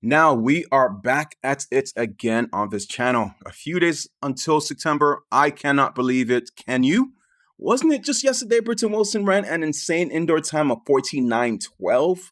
Now we are back at it again on this channel. A few days until September. I cannot believe it. Can you? Wasn't it just yesterday Britton Wilson ran an insane indoor time of 14:9:12?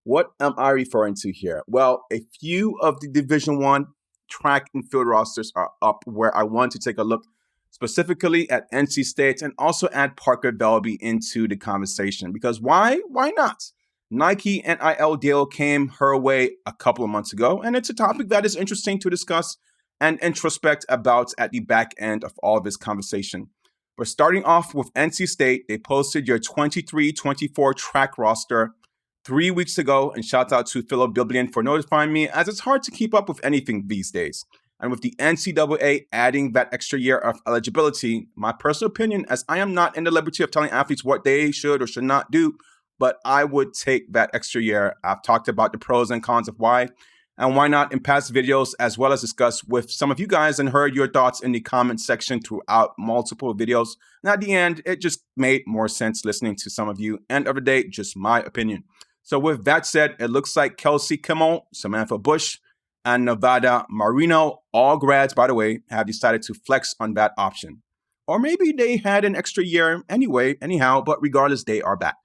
What am I referring to here? Well, a few of the Division 1 track and field rosters are up where I want to take a look specifically at NC State and also add Parker Valby into the conversation. Because why? Why not? Nike NIL deal came her way a couple of months ago, and it's a topic that is interesting to discuss and introspect about at the back end of all of this conversation. We're starting off with NC State. They posted your 23-24 track roster 3 weeks ago, and shout out to Philip Biblian for notifying me, as it's hard to keep up with anything these days. And with the NCAA adding that extra year of eligibility, my personal opinion, as I am not in the liberty of telling athletes what they should or should not do, but I would take that extra year. I've talked about the pros and cons of why and why not in past videos, as well as discussed with some of you guys and heard your thoughts in the comment section throughout multiple videos. And at the end, it just made more sense listening to some of you. End of the day, just my opinion. So with that said, it looks like Kelsey Kimmel, Samantha Bush, and Nevada Marino, all grads, by the way, have decided to flex on that option. Or maybe they had an extra year anyway, anyhow, but regardless, they are back.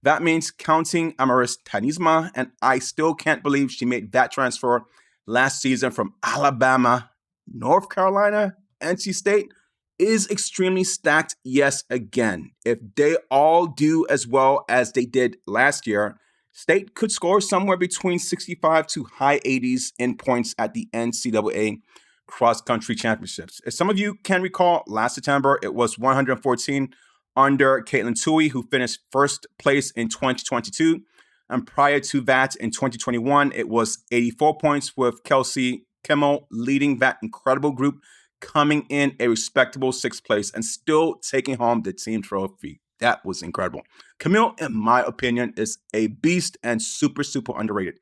That means counting Amaris Tanisma, and I still can't believe she made that transfer last season from Alabama, North Carolina, NC State, is extremely stacked, yes, again. If they all do as well as they did last year, State could score somewhere between 65 to high 80s in points at the NCAA cross-country championships. As some of you can recall, last September, it was 114 under Caitlin Tui, who finished first place in 2022. And prior to that, in 2021, it was 84 points with Kelsey Kimmel leading that incredible group, coming in a respectable sixth place and still taking home the team trophy. That was incredible. Camille, in my opinion, is a beast and super, super underrated.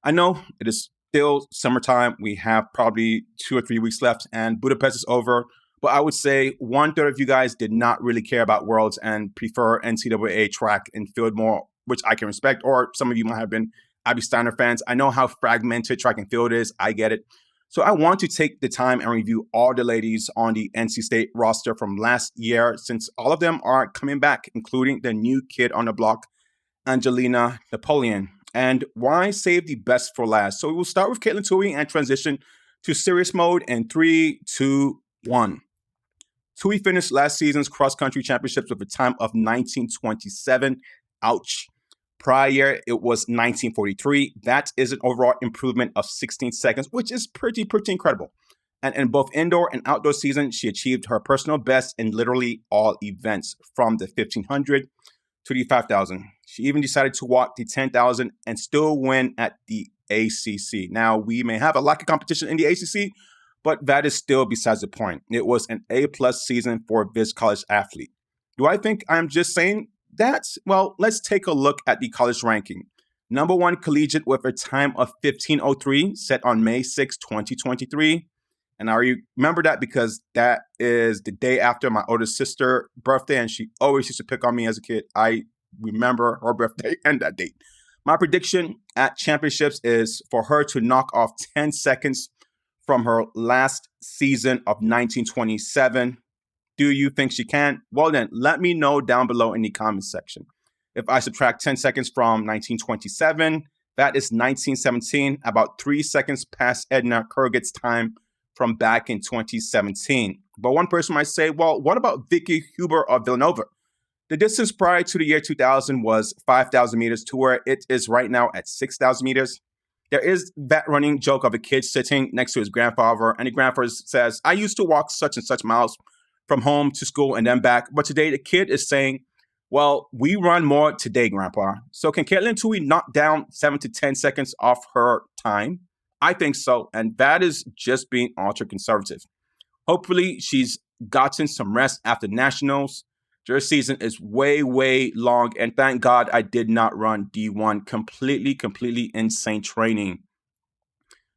I know it is still summertime. We have probably 2 or 3 weeks left and Budapest is over. But I would say 1/3 of you guys did not really care about Worlds and prefer NCAA track and field more, which I can respect. Or some of you might have been Abby Steiner fans. I know how fragmented track and field is. I get it. So I want to take the time and review all the ladies on the NC State roster from last year, since all of them are coming back, including the new kid on the block, Angelina Napoleon. And why save the best for last? So we will start with Caitlin Tui and transition to serious mode in 3, 2, 1. Tui finished last season's cross-country championships with a time of 19:27. Ouch. Prior year, it was 19:43. That is an overall improvement of 16 seconds, which is pretty incredible. And in both indoor and outdoor season, she achieved her personal best in literally all events, from the 1500 to the 5000. She even decided to walk the 10,000 and still win at the ACC. Now, we may have a lack of competition in the ACC, but that is still besides the point. It was an A-plus season for this college athlete. Do I think I'm just saying that? Well, let's take a look at the college ranking. Number 1 collegiate with a time of 15:03 set on May 6, 2023. And I remember that because that is the day after my older sister's birthday, and she always used to pick on me as a kid. I remember her birthday and that date. My prediction at championships is for her to knock off 10 seconds from her last season of 1927. Do you think she can? Well then, let me know down below in the comments section. If I subtract 10 seconds from 1927, that is 1917, about 3 seconds past Edna Kurgat's time from back in 2017. But one person might say, well, what about Vicky Huber of Villanova? The distance prior to the year 2000 was 5,000 meters to where it is right now at 6,000 meters. There is that running joke of a kid sitting next to his grandfather, and the grandfather says, I used to walk such and such miles from home to school and then back. But today the kid is saying, well, we run more today, Grandpa. So can Caitlin Tui knock down 7 to 10 seconds off her time? I think so. And that is just being ultra conservative. Hopefully she's gotten some rest after nationals. Their season is way long. And thank God I did not run D1. Completely insane training.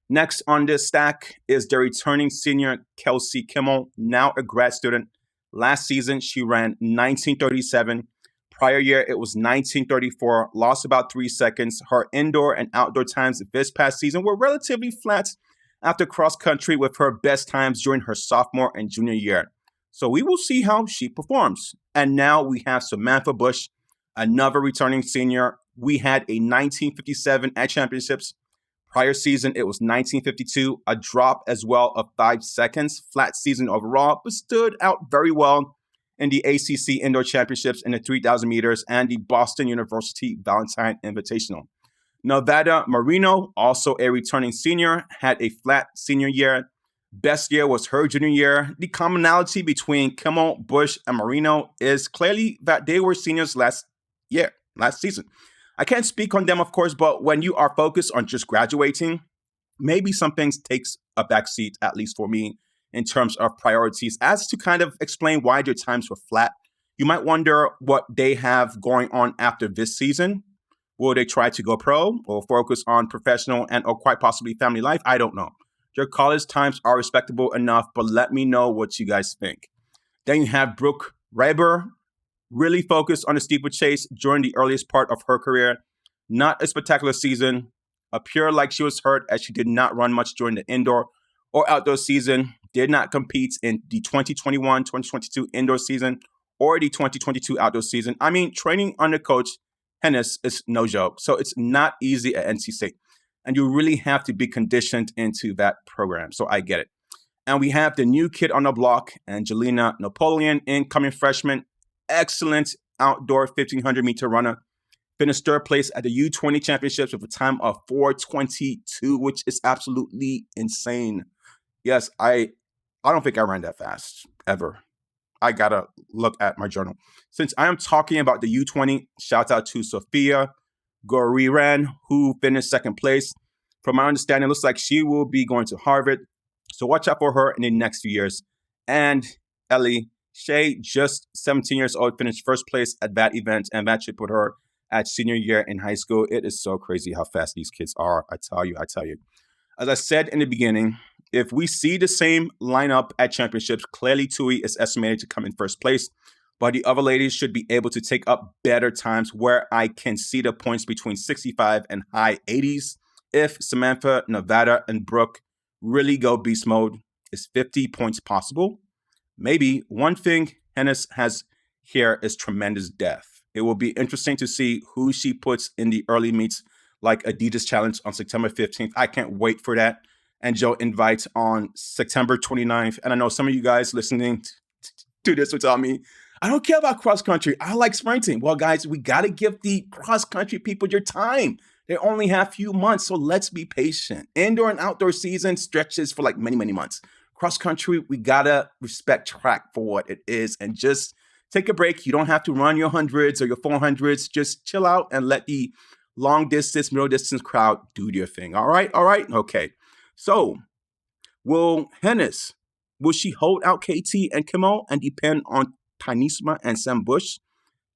Next on this stack is the returning senior Kelsey Kimmel, now a grad student. Last season, she ran 19:37, Prior year, it was 1934, lost about 3 seconds. Her indoor and outdoor times this past season were relatively flat after cross country, with her best times during her sophomore and junior year. So we will see how she performs. And now we have Samantha Bush, another returning senior. We had a 1957 at championships. Prior season, it was 1952, a drop as well of 5 seconds, flat season overall, but stood out very well in the ACC Indoor Championships in the 3,000 meters and the Boston University Valentine Invitational. Nevada Marino, also a returning senior, had a flat senior year. Best year was her junior year. The commonality between Kimmel, Bush, and Marino is clearly that they were seniors last season. I can't speak on them, of course, but when you are focused on just graduating, maybe some things takes a backseat, at least for me, in terms of priorities. As to kind of explain why their times were flat, you might wonder what they have going on after this season. Will they try to go pro or focus on professional and or quite possibly family life? I don't know. Their college times are respectable enough, but let me know what you guys think. Then you have Brooke Reber, really focused on the steeplechase during the earliest part of her career. Not a spectacular season. Appeared like she was hurt as she did not run much during the indoor or outdoor season. Did not compete in the 2021-2022 indoor season or the 2022 outdoor season. I mean, training under Coach Hennis is no joke. So it's not easy at NC State. And you really have to be conditioned into that program. So I get it. And we have the new kid on the block, Angelina Napoleon, incoming freshman. Excellent outdoor 1,500-meter runner. Finished third place at the U20 championships with a time of 4:22, which is absolutely insane. Yes, I don't think I ran that fast, ever. I got to look at my journal. Since I am talking about the U20, shout out to Sophia Goriran, who finished second place. From my understanding, it looks like she will be going to Harvard. So watch out for her in the next few years. And Ellie Shea, just 17 years old, finished first place at that event, and that should put her at senior year in high school. It is so crazy how fast these kids are. I tell you. As I said in the beginning, if we see the same lineup at championships, clearly Tui is estimated to come in first place, but the other ladies should be able to take up better times where I can see the points between 65 and high 80s. If Samantha, Nevada, and Brooke really go beast mode, is 50 points possible? Maybe. One thing Hennis has here is tremendous depth. It will be interesting to see who she puts in the early meets like Adidas Challenge on September 15th. I can't wait for that. And Joe Invite on September 29th. And I know some of you guys listening to this will tell me, I don't care about cross country. I like sprinting. Well, guys, we got to give the cross country people your time. They only have a few months, so let's be patient. Indoor and outdoor season stretches for like many, many months. Cross country, we gotta respect track for what it is and just take a break. You don't have to run your 100s or your 400s. Just chill out and let the long distance, middle distance crowd do their thing. All right? Okay. So, will she hold out KT and Kimmel and depend on Tynisma and Sam Bush,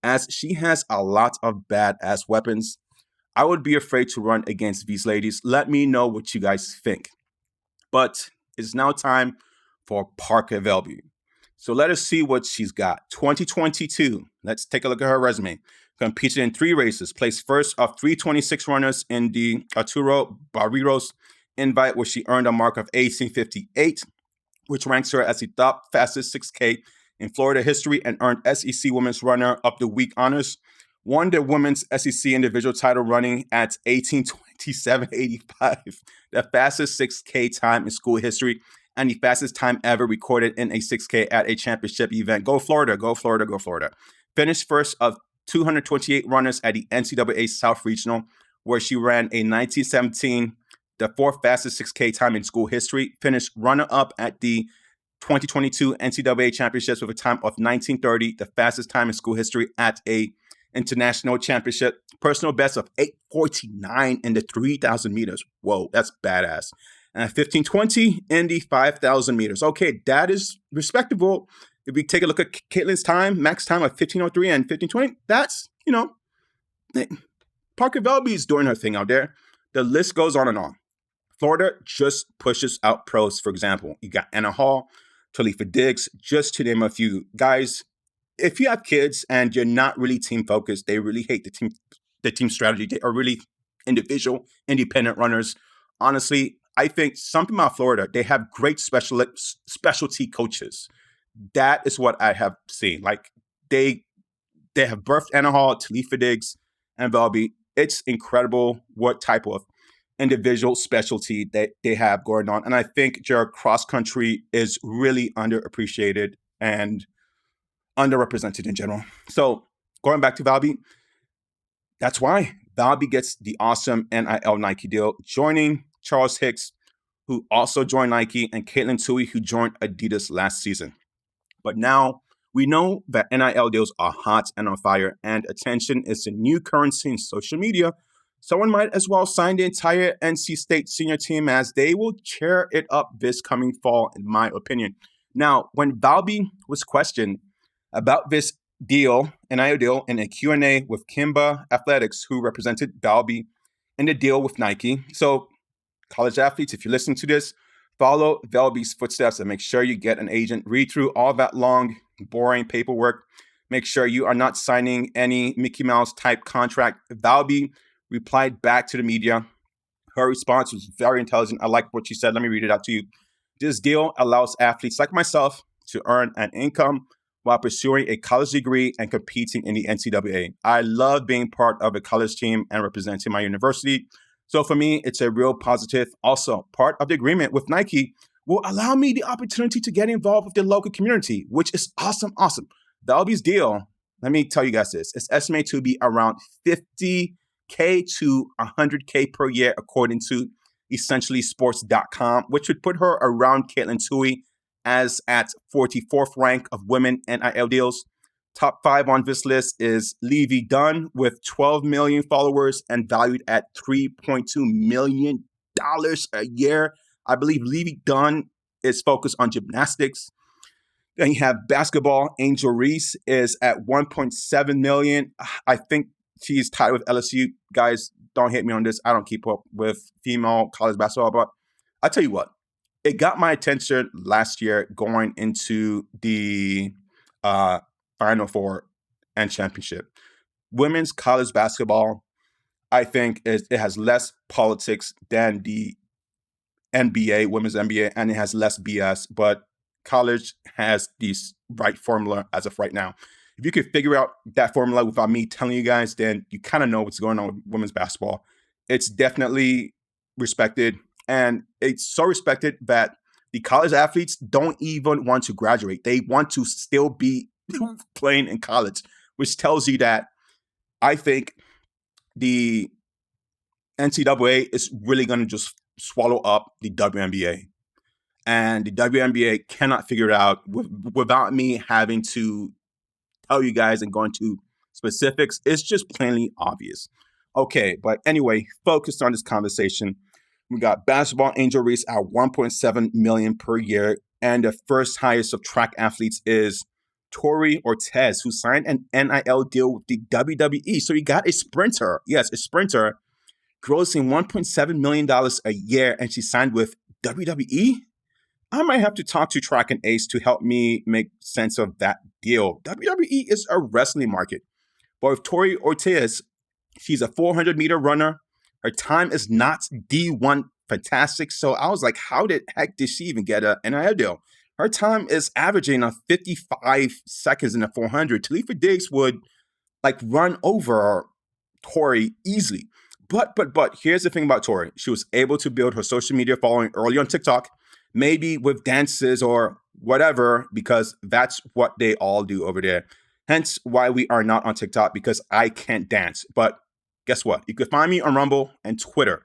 as she has a lot of badass weapons? I would be afraid to run against these ladies. Let me know what you guys think. But it's now time for Parker Valby. So let us see what she's got. 2022. Let's take a look at her resume. Competed in 3 races. Placed first of 326 runners in the Arturo Barrios invite, where she earned a mark of 18:58, which ranks her as the top fastest 6K in Florida history, and earned SEC Women's Runner of the Week honors. Won the women's SEC individual title running at 18:27.85, the fastest 6K time in school history, and the fastest time ever recorded in a 6K at a championship event. Go Florida, go Florida, go Florida. Finished first of 228 runners at the NCAA South Regional, where she ran a 19:17, the 4th fastest 6K time in school history. Finished runner-up at the 2022 NCAA Championships with a time of 19:30, the fastest time in school history at a international championship. Personal best of 8:49 in the 3,000 meters. Whoa, that's badass. And 15:20 in the 5,000 meters. Okay, that is respectable. If we take a look at Caitlin's time, max time of 15:03 and 15:20, that's, Parker Valby is doing her thing out there. The list goes on and on. Florida just pushes out pros, for example. You got Anna Hall, Talifa Diggs, just to name a few. Guys, if you have kids and you're not really team focused, they really hate the team strategy. They are really individual, independent runners. Honestly, I think something about Florida, they have great specialty coaches. That is what I have seen. Like they they have birthed Anna Hall, Talifa Diggs, and Valby. It's incredible what type of individual specialty that they have going on. And I think their cross country is really underappreciated and underrepresented in general. So going back to Valby, that's why Valby gets the awesome NIL Nike deal, joining Charles Hicks, who also joined Nike, and Caitlin Tui, who joined Adidas last season. But now we know that NIL deals are hot and on fire, and attention is the new currency in social media. Someone might as well sign the entire NC State senior team, as they will cheer it up this coming fall, in my opinion. Now, when Valby was questioned about this deal, NIL deal, in a Q&A with Kimba Athletics, who represented Valby in the deal with Nike. So, college athletes, if you listen to this, follow Valby's footsteps and make sure you get an agent. Read through all that long, boring paperwork. Make sure you are not signing any Mickey Mouse type contract. Valby replied back to the media. Her response was very intelligent. I like what she said. Let me read it out to you. This deal allows athletes like myself to earn an income while pursuing a college degree and competing in the NCAA. I love being part of a college team and representing my university. So for me, it's a real positive. Also, part of the agreement with Nike will allow me the opportunity to get involved with the local community, which is awesome. Valby's deal, let me tell you guys this, it's estimated to be around $50K to $100K per year, according to essentially sports.com, which would put her around Caitlin Tui as at 44th rank of women NIL deals. Top 5 on this list is Levy Dunn with 12 million followers and valued at $3.2 million a year. I believe Levy Dunn is focused on gymnastics. Then you have basketball. Angel Reese is at 1.7 million. I think she's tied with LSU. Guys, don't hate me on this. I don't keep up with female college basketball, but I'll tell you what. It got my attention last year going into the Final Four and championship. Women's college basketball, I think, it has less politics than the NBA, women's NBA, and it has less BS, but college has this right formula as of right now. If you could figure out that formula without me telling you guys, then you kind of know what's going on with women's basketball. It's definitely respected, and it's so respected that the college athletes don't even want to graduate. They want to still be playing in college, which tells you that I think the NCAA is really going to just swallow up the WNBA. And the WNBA cannot figure it out without me having to tell you guys and go into specifics. It's just plainly obvious. Okay, but anyway, focused on this conversation. We got basketball Angel Reese at 1.7 million per year. And the first highest of track athletes is Tori Ortiz, who signed an NIL deal with the WWE. So you got a sprinter. Yes, a sprinter grossing $1.7 million a year, and she signed with WWE? I might have to talk to Track and Ace to help me make sense of that deal. WWE is a wrestling market. But with Tori Ortiz, she's a 400-meter runner. Her time is not D1 fantastic. So I was like, how the heck did she even get an NIL deal? Her time is averaging 55 seconds in the 400. Talifa Diggs would run over Tori easily. But here's the thing about Tori. She was able to build her social media following early on TikTok, maybe with dances or whatever, because that's what they all do over there. Hence why we are not on TikTok, because I can't dance. But guess what? You can find me on Rumble and Twitter.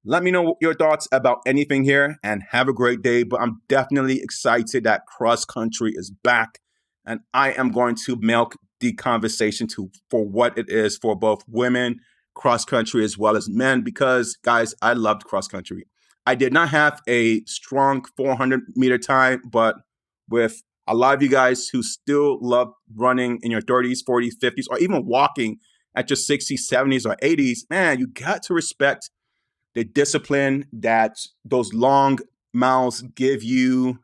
Let me know your thoughts about anything here, and have a great day. But I'm definitely excited that cross country is back, and I am going to milk the conversation for what it is for both women cross country as well as men, because guys, I loved cross country. I did not have a strong 400-meter time, but with a lot of you guys who still love running in your 30s, 40s, 50s, or even walking at your 60s, 70s, or 80s, man, you got to respect the discipline that those long miles give you.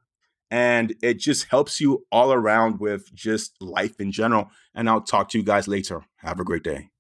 and it just helps you all around with just life in general. And I'll talk to you guys later. Have a great day.